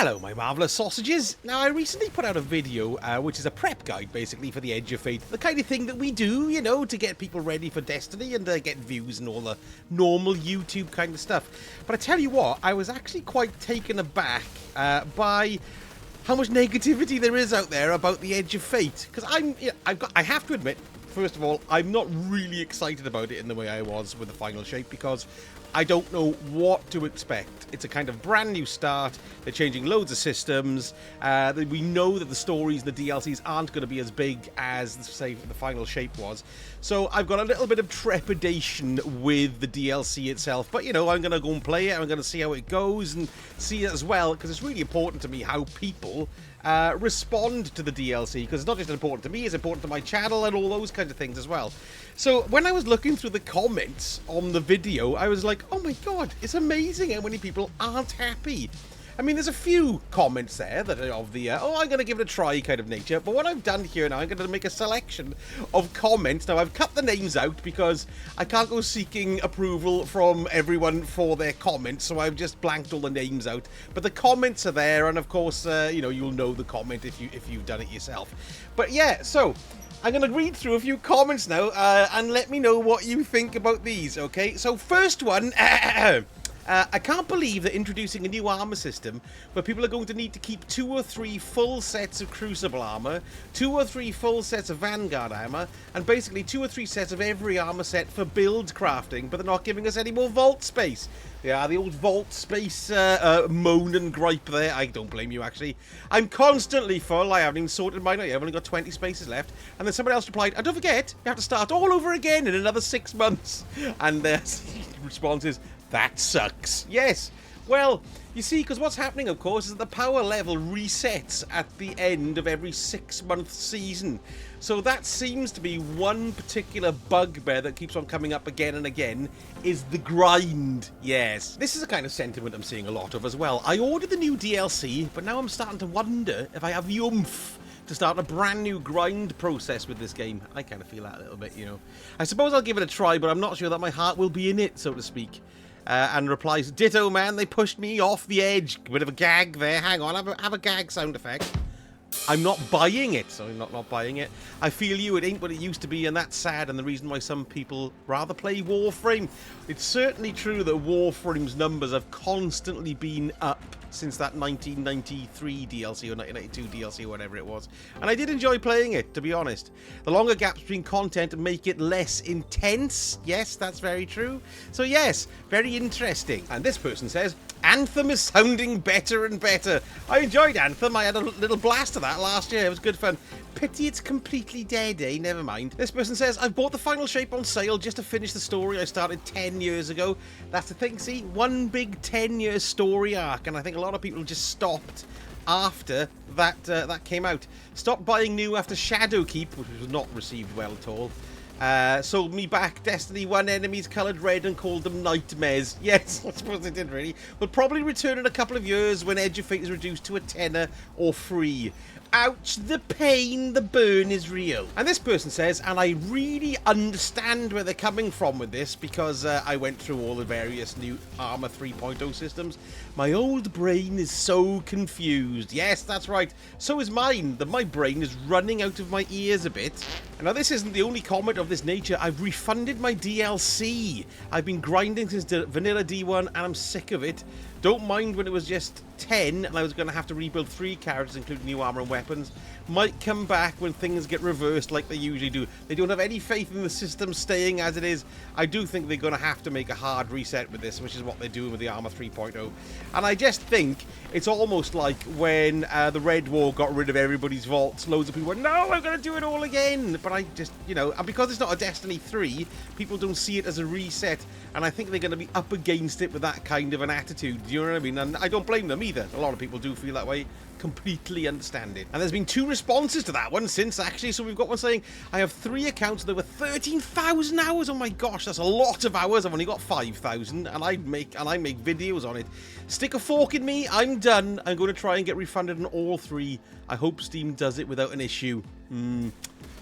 Hello, my marvellous sausages. Now, I recently put out a video, which is a prep guide, basically, for the Edge of Fate. The kind of thing that we do, you know, to get people ready for Destiny and get views and all the normal YouTube kind of stuff. But I tell you what, I was actually quite taken aback by how much negativity there is out there about the Edge of Fate. Because I have to admit, first of all, I'm not really excited about it in the way I was with the final shape, because I don't know what to expect. It's a kind of brand new start. They're changing loads of systems. We know that the stories, the DLCs aren't going to be as big as, say, the final shape was. So I've got a little bit of trepidation with the DLC itself. But, you know, I'm going to go and play it. I'm going to see how it goes and see it as well, because it's really important to me how people respond to the DLC, because it's not just important to me, it's important to my channel and all those kinds of things as well. So when I was looking through the comments on the video, I was like, oh my god, it's amazing how many people aren't happy. I mean, there's a few comments there that are of the, oh, I'm going to give it a try kind of nature. But what I've done here now, I'm going to make a selection of comments. Now, I've cut the names out because I can't go seeking approval from everyone for their comments. So I've just blanked all the names out. But the comments are there. And of course, you know, you'll know the comment if you've done it yourself. But yeah, so I'm going to read through a few comments now and let me know what you think about these, okay? So first one, I can't believe they're introducing a new armor system where people are going to need to keep 2 or 3 full sets of Crucible armor, 2 or 3 full sets of Vanguard armor, and basically 2 or 3 sets of every armor set for build crafting, but they're not giving us any more vault space. Yeah, the old vault space moan and gripe there. I don't blame you, actually. I'm constantly full. I haven't even sorted mine out yet. I've only got 20 spaces left. And then somebody else replied, and don't forget, you have to start all over again in another 6 months. And their response is, that sucks. Yes. Well, you see, because what's happening, of course, is that the power level resets at the end of every 6-month season. So that seems to be one particular bugbear that keeps on coming up again and again, is the grind. Yes. This is a kind of sentiment I'm seeing a lot of as well. I ordered the new DLC, but now I'm starting to wonder if I have the oomph to start a brand new grind process with this game. I kind of feel that a little bit, you know. I suppose I'll give it a try, but I'm not sure that my heart will be in it, so to speak. And replies, ditto, man, they pushed me off the edge. Bit of a gag there. Hang on, have a gag sound effect. I'm not buying it. So I'm not buying it. I feel you, it ain't what it used to be, and that's sad, and the reason why some people rather play Warframe. It's certainly true that Warframe's numbers have constantly been up since that 1993 DLC or 1992 DLC or whatever it was. And I did enjoy playing it, to be honest. The longer gaps between content make it less intense. Yes, that's very true. So yes, very interesting. And this person says, Anthem is sounding better and better. I enjoyed Anthem. I had a little blast of that last year. It was good fun. Pity it's completely dead, eh? Never mind. This person says, I've bought the final shape on sale just to finish the story I started 10 years ago. That's the thing, see? One big 10-year story arc, and I think a lot of people just stopped after that came out. Stopped buying new after Shadowkeep, which was not received well at all. Sold me back Destiny 1 enemies coloured red and called them nightmares. Yes, I suppose they did really. Will probably return in a couple of years when Edge of Fate is reduced to a tenner or free. Ouch, the pain, the burn is real. And this person says, and I really understand where they're coming from with this, because I went through all the various new Armor 3.0 systems. My old brain is so confused. Yes, that's right. So is mine. My brain is running out of my ears a bit. And now this isn't the only comment of this nature. I've refunded my DLC. I've been grinding since vanilla D1 and I'm sick of it. Don't mind when it was just 10 and I was going to have to rebuild 3 characters including new armor and weapons. Might come back when things get reversed like they usually do. They don't have any faith in the system staying as it is. I do think they're going to have to make a hard reset with this, which is what they're doing with the Armor 3.0. And I just think it's almost like when the Red War got rid of everybody's vaults, loads of people went, no, I'm going to do it all again. But I just, you know, and because it's not a Destiny 3, people don't see it as a reset. And I think they're going to be up against it with that kind of an attitude. Do you know what I mean? And I don't blame them either. A lot of people do feel that way. Completely understand it. And there's been 2 responses to that one since, actually. So we've got one saying, I have 3 accounts that were 13,000 hours. Oh my gosh, that's a lot of hours. I've only got 5,000 and I make videos on it. Stick a fork in me. I'm done. I'm going to try and get refunded on all 3. I hope Steam does it without an issue.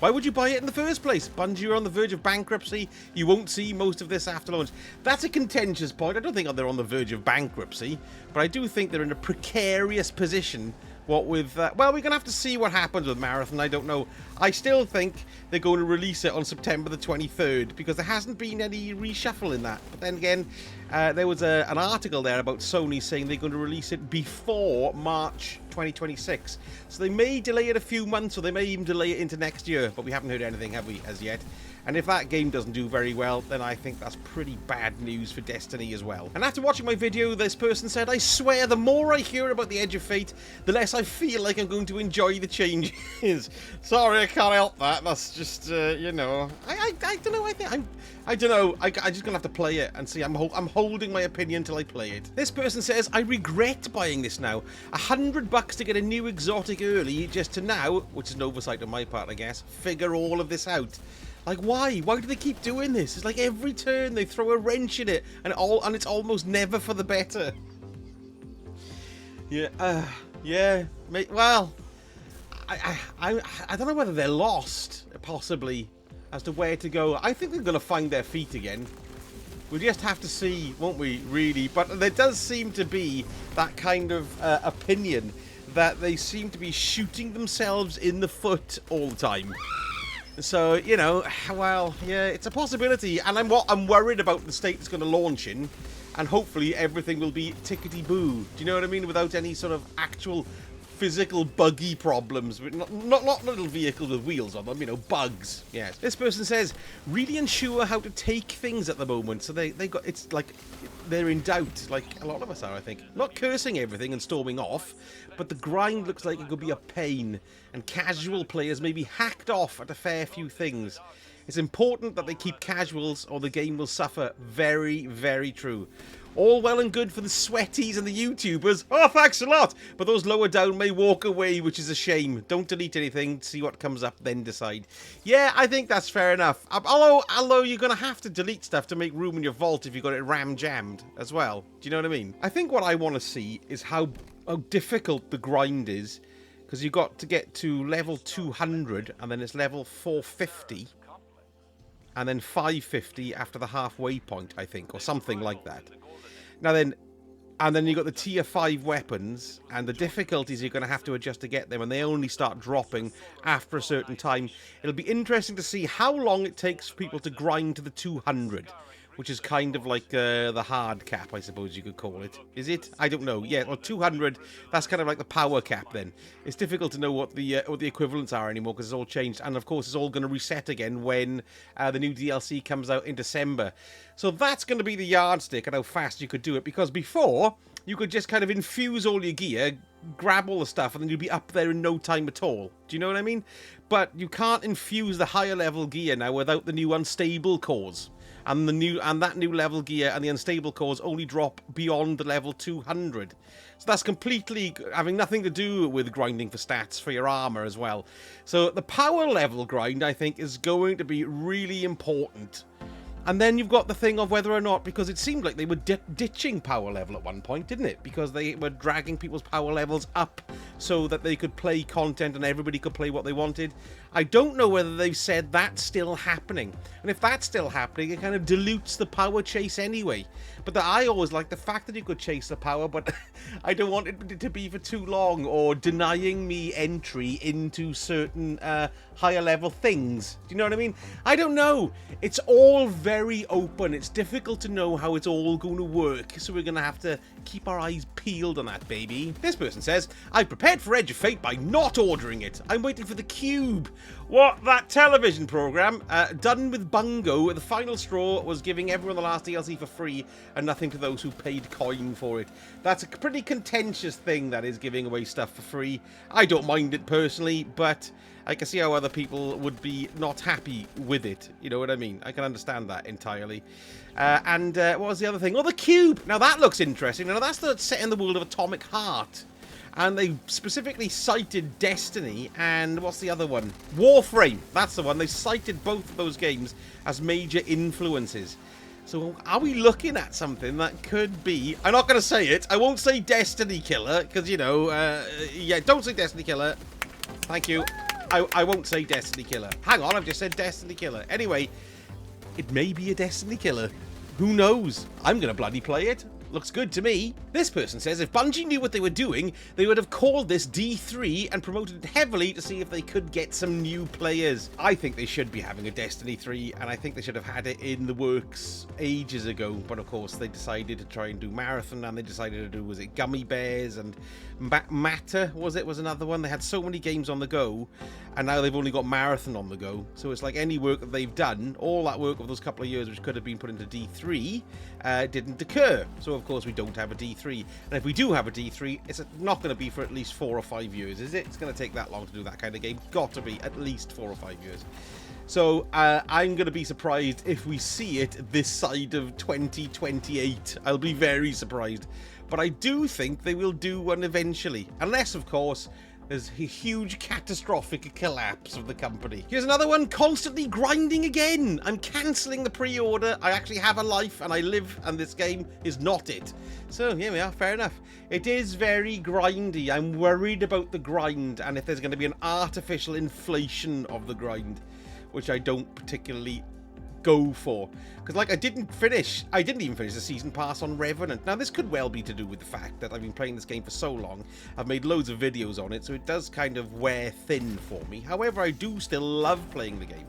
Why would you buy it in the first place? Bungie are on the verge of bankruptcy. You won't see most of this after launch. That's a contentious point. I don't think they're on the verge of bankruptcy, but I do think they're in a precarious position. What with, well, we're going to have to see what happens with Marathon. I don't know. I still think they're going to release it on September the 23rd because there hasn't been any reshuffle in that. But then again, there was an article there about Sony saying they're going to release it before March 2026. So they may delay it a few months, or they may even delay it into next year. But we haven't heard anything, have we, as yet? And if that game doesn't do very well, then I think that's pretty bad news for Destiny as well. And after watching my video, this person said, I swear the more I hear about the Edge of Fate, the less I feel like I'm going to enjoy the changes. Sorry, I can't help that. That's just, you know, I don't know. I don't know. I'm just going to have to play it and see. I'm holding my opinion till I play it. This person says, I regret buying this now. $100 to get a new exotic early just to now, which is an oversight on my part, I guess, figure all of this out. Like, why? Why do they keep doing this? It's like every turn they throw a wrench in it, and it's almost never for the better. Yeah, yeah. Well, I don't know whether they're lost, possibly, as to where to go. I think they're going to find their feet again. We'll just have to see, won't we, really? But there does seem to be that kind of opinion that they seem to be shooting themselves in the foot all the time. So, you know, well, yeah, it's a possibility. And I'm worried about the state it's going to launch in. And hopefully everything will be tickety-boo. Do you know what I mean? Without any sort of actual physical buggy problems. Not little vehicles with wheels on them, you know, bugs. Yes. This person says, really unsure how to take things at the moment. So they got, it's like, they're in doubt, like a lot of us are, I think. Not cursing everything and storming off, but the grind looks like it could be a pain, and casual players may be hacked off at a fair few things. It's important that they keep casuals or the game will suffer. Very, very true. All well and good for the sweaties and the YouTubers. Oh, thanks a lot. But those lower down may walk away, which is a shame. Don't delete anything. See what comes up, then decide. Yeah, I think that's fair enough. Although you're going to have to delete stuff to make room in your vault if you've got it ram-jammed as well. Do you know what I mean? I think what I want to see is how difficult the grind is. Because you've got to get to level 200, and then it's level 450. And then 550 after the halfway point, I think, or something like that. Now then, and then you've got the tier 5 weapons, and the difficulties you're going to have to adjust to get them, and they only start dropping after a certain time. It'll be interesting to see how long it takes for people to grind to the 200, which is kind of like the hard cap, I suppose you could call it. Is it? I don't know. Yeah, well, 200, that's kind of like the power cap then. It's difficult to know what the equivalents are anymore because it's all changed. And, of course, it's all going to reset again when the new DLC comes out in December. So that's going to be the yardstick at how fast you could do it, because before, you could just kind of infuse all your gear, grab all the stuff, and then you'd be up there in no time at all. Do you know what I mean? But you can't infuse the higher level gear now without the new unstable cores. And that new level gear and the unstable cores only drop beyond the level 200. So that's completely having nothing to do with grinding for stats for your armor as well. So the power level grind, I think, is going to be really important. And then you've got the thing of whether or not, because it seemed like they were ditching power level at one point, didn't it? Because they were dragging people's power levels up so that they could play content and everybody could play what they wanted. I don't know whether they've said that's still happening. And if that's still happening, it kind of dilutes the power chase anyway. But I always like the fact that you could chase the power, but I don't want it to be for too long or denying me entry into certain higher level things. Do you know what I mean? I don't know. It's all very open. It's difficult to know how it's all going to work, so we're going to have to keep our eyes peeled on that, baby. This person says, I prepared for Edge of Fate by not ordering it. I'm waiting for the Cube. What? That television program? Done with Bungo. The final straw was giving everyone the last DLC for free and nothing to those who paid coin for it. That's a pretty contentious thing, that is, giving away stuff for free. I don't mind it personally, but I can see how other people would be not happy with it. You know what I mean? I can understand that entirely. And what was the other thing? Oh, the Cube! Now that looks interesting. Now that's set in the world of Atomic Heart. And they specifically cited Destiny and what's the other one? Warframe. That's the one. They cited both of those games as major influences. So are we looking at something that could be... I'm not going to say it. I won't say Destiny Killer because, you know, yeah, don't say Destiny Killer. Thank you. I won't say Destiny Killer. Hang on, I've just said Destiny Killer. Anyway, it may be a Destiny Killer. Who knows? I'm gonna bloody play it. Looks good to me. This person says if Bungie knew what they were doing, they would have called this D3 and promoted it heavily to see if they could get some new players. I think they should be having a Destiny 3, and I think they should have had it in the works ages ago. But of course, they decided to try and do Marathon, and they decided to do, was it Gummy Bears and Matter, was another one? They had so many games on the go, and now they've only got Marathon on the go. So it's like any work that they've done, all that work of those couple of years which could have been put into D3 didn't occur. So of course we don't have a D3, and if we do have a D3, it's not going to be for at least 4 or 5 years, is it? It's going to take that long to do that kind of game. Got to be at least 4 or 5 years. So I'm going to be surprised if we see it this side of 2028. I'll be very surprised. But I do think they will do one eventually. Unless, of course, there's a huge catastrophic collapse of the company. Here's another one, constantly grinding again. I'm cancelling the pre-order. I actually have a life and I live, and this game is not it. So here we are, fair enough. It is very grindy. I'm worried about the grind and if there's going to be an artificial inflation of the grind, which I don't particularly go for, because like I didn't even finish the season pass on Revenant. Now this could well be to do with the fact that I've been playing this game for so long. I've made loads of videos on it, so it does kind of wear thin for me. However, I do still love playing the game.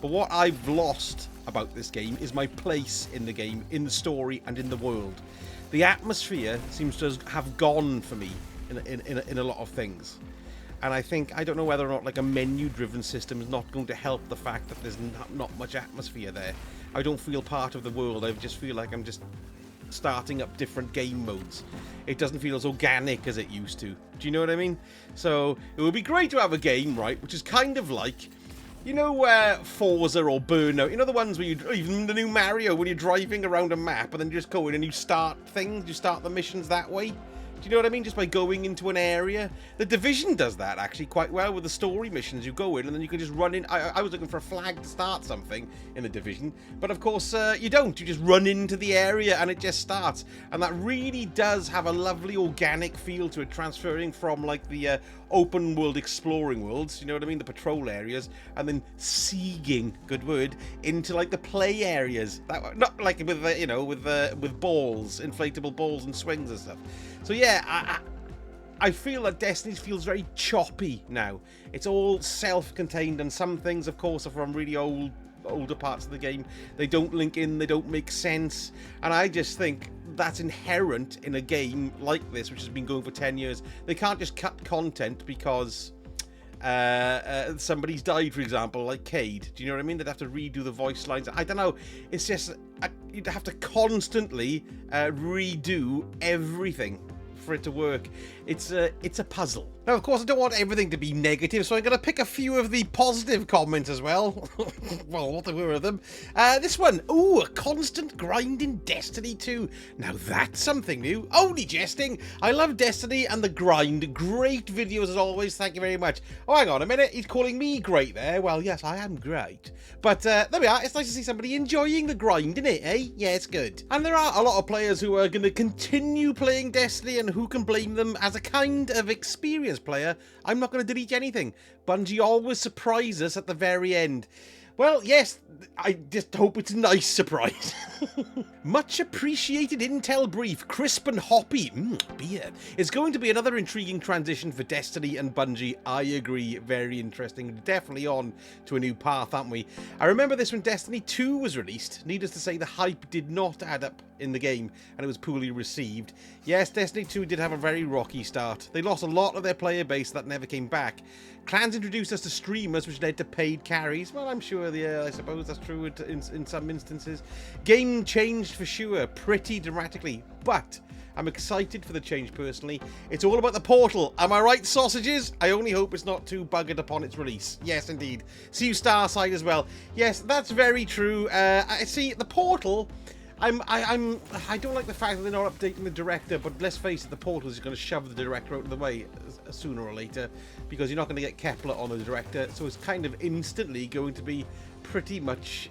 But what I've lost about this game is my place in the game, in the story and in the world. The atmosphere seems to have gone for me in a lot of things. And I don't know whether or not like a menu-driven system is not going to help the fact that there's not much atmosphere there. I don't feel part of the world. I just feel like I'm just starting up different game modes. It doesn't feel as organic as it used to. Do you know what I mean? So it would be great to have a game, right, which is kind of like, you know, Forza or Burnout. You know the ones where even the new Mario, when you're driving around a map and then you just go in and you start things, you start the missions that way. Do you know what I mean? Just by going into an area. The Division does that actually quite well with the story missions. You go in and then you can just run in. I was looking for a flag to start something in the Division, but of course you don't. You just run into the area and it just starts. And that really does have a lovely organic feel to it, transferring from like the open world exploring worlds, you know what I mean, the patrol areas, and then sieging, good word, into like the play areas. That not like with you know, with balls, inflatable balls and swings and stuff. So yeah, I feel that Destiny feels very choppy now. It's all self-contained, and some things, of course, are from really older parts of the game. They don't link in, they don't make sense, and I just think that's inherent in a game like this, which has been going for 10 years. They can't just cut content because somebody's died, for example, like Cade. Do you know what I mean? They'd have to redo the voice lines. I don't know. It's just you'd have to constantly redo everything for it to work. It's a puzzle. Now, of course, I don't want everything to be negative, so I'm going to pick a few of the positive comments as well. Well, what there were of them. This one. Ooh, a constant grind in Destiny 2. Now, that's something new. Only jesting. I love Destiny and the grind. Great videos as always. Thank you very much. Oh, hang on a minute. He's calling me great there. Well, yes, I am great. But there we are. It's nice to see somebody enjoying the grind, isn't it, eh? Yeah, it's good. And there are a lot of players who are going to continue playing Destiny, and who can blame them? As a kind of experienced player, I'm not going to delete anything. Bungie always surprise us at the very end. Well, yes, I just hope it's a nice surprise. Much appreciated intel brief, crisp and hoppy. Beer. It's going to be another intriguing transition for Destiny and Bungie. I agree, very interesting. Definitely on to a new path, aren't we? I remember this when Destiny 2 was released. Needless to say, the hype did not add up in the game, and it was poorly received. Yes, Destiny 2 did have a very rocky start. They lost a lot of their player base that never came back. Clans introduced us to streamers, which led to paid carries. Well, I'm sure, I suppose that's true in some instances. Game changed for sure, pretty dramatically, but I'm excited for the change personally. It's all about the portal. Am I right, sausages? I only hope it's not too buggered upon its release. Yes, indeed. See you Starside as well. Yes, that's very true. I see the portal. I don't like the fact that they're not updating the director, but let's face it, the portal is going to shove the director out of the way sooner or later, because you're not going to get Kepler on the director, so it's kind of instantly going to be pretty much,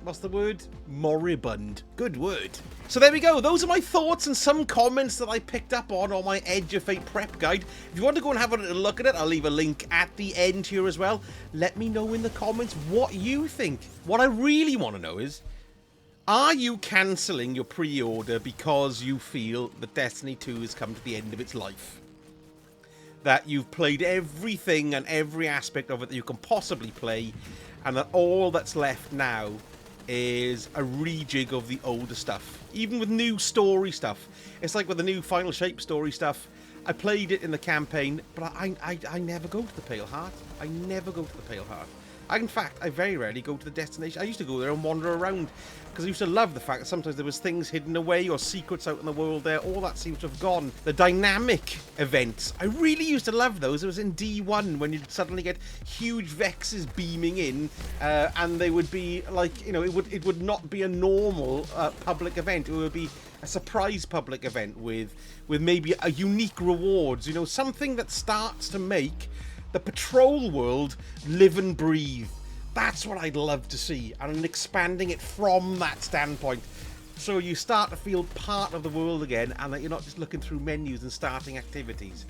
what's the word? Moribund. Good word. So there we go. Those are my thoughts and some comments that I picked up on my Edge of Fate prep guide. If you want to go and have a little look at it, I'll leave a link at the end here as well. Let me know in the comments what you think. What I really want to know is, are you cancelling your pre-order because you feel that Destiny 2 has come to the end of its life? That you've played everything and every aspect of it that you can possibly play, and that all that's left now is a rejig of the older stuff. Even with new story stuff. It's like with the new Final Shape story stuff. I played it in the campaign, but I never go to the Pale Heart. I never go to the Pale Heart. In fact, I very rarely go to the destination. I used to go there and wander around, because I used to love the fact that sometimes there was things hidden away or secrets out in the world there. All that seems to have gone. The dynamic events, I really used to love those. It was in D1 when you'd suddenly get huge Vexes beaming in, and they would be like, you know, it would not be a normal public event. It would be a surprise public event with maybe a unique rewards. You know, something that starts to make the patrol world live and breathe. That's what I'd love to see, and expanding it from that standpoint, so you start to feel part of the world again, and that you're not just looking through menus and starting activities.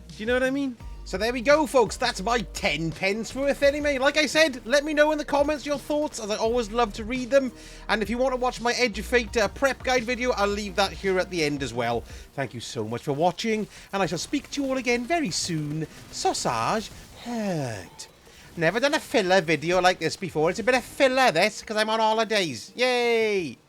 Do you know what I mean? So there we go, folks. That's my 10 pence worth anyway. Like I said, let me know in the comments your thoughts, as I always love to read them. And if you want to watch my Edge of Fate prep guide video, I'll leave that here at the end as well. Thank you so much for watching, and I shall speak to you all again very soon. Sausage hurt. Never done a filler video like this before. It's a bit of filler, this, because I'm on holidays. Yay!